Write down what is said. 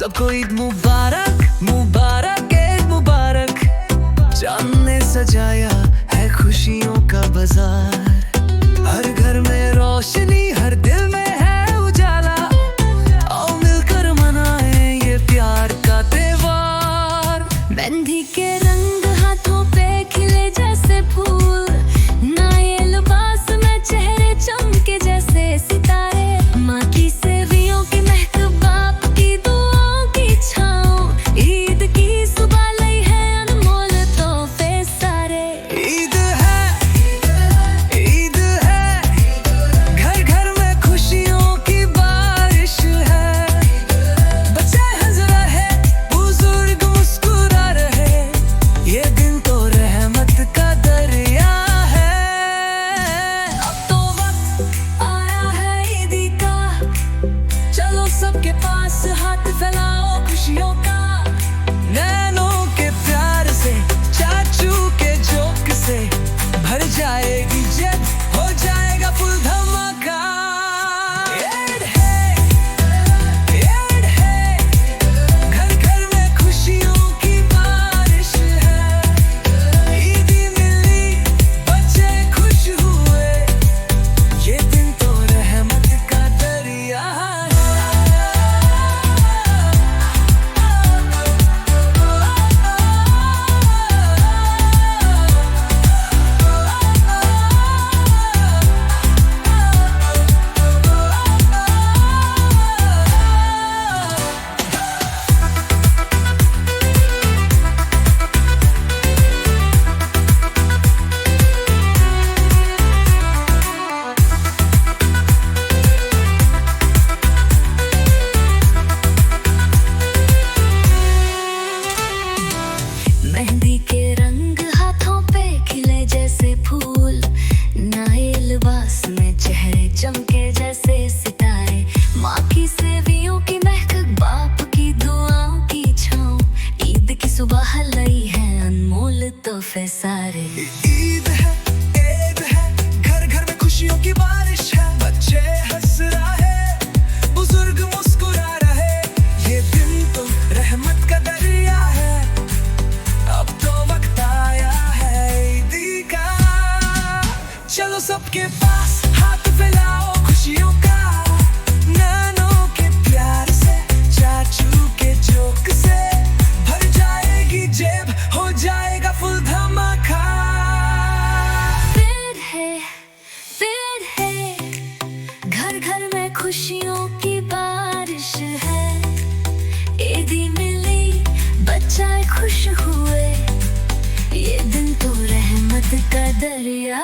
सबको ईद मुबारक मुबारक ईद मुबारक। चांद ने सजाया है खुशियों का बाजार, हर घर में रोशनी हर दिल में है उजाला। आओ मिलकर मनाएं ये प्यार का त्योहार। मेहंदी के रंग हाथों पे खिले जैसे फूल, नए लिबास में चेहरे चमके जैसे सितारे। माँ की सेवियों की महक, बाप की दुआओं की छाँव, ईद की सुबह लाई है अनमोल तोहफे सारे। ईद है, घर घर में खुशियों की बारिश है। बच्चे हंस रहे, बुजुर्ग मुस्कुरा रहे, ये दिन तो रहमत का दरिया है। अब तो वक्त आया है ईदी का, चलो सबके पास हाथ फैलाओ खुशियों का। नैनों के प्यार से, चाचू के जोक से भर जाएगी जेब, हो जाएगा फुल धमाका। ईद है, घर घर में खुशियों की बारिश है। ईदी मिली, बच्चे खुश हुए, ये दिन तो रहमत का दरिया है। मेहंदी के रंग हाथों पे खिले जैसे फूल, नए लिबास में चेहरे चमके जैसे सितारे। माँ की सेवियों की महक, बाप की दुआओं की छाँव, ईद की सुबह लाई है अनमोल तोहफे सारे। ईद है, घर घर में खुशियों की बारिश है। बच्चे हंस रहे, बुजुर्ग मुस्कुरा रहे, ये दिन तो रहमत का दरिया है। अब तो वक्त आया है ईदी का, चलो सबके पास हाथ फैलाओ खुशियों का। नैनों के प्यार से, चाचू के जोक से भर जाएगी जेब, हो जाएगा फुल धमाका। फिर है, घर घर में खुशियों की बारिश है। ईदी मिली, बच्चे खुश हुए, ये दिन तो रहमत का दरिया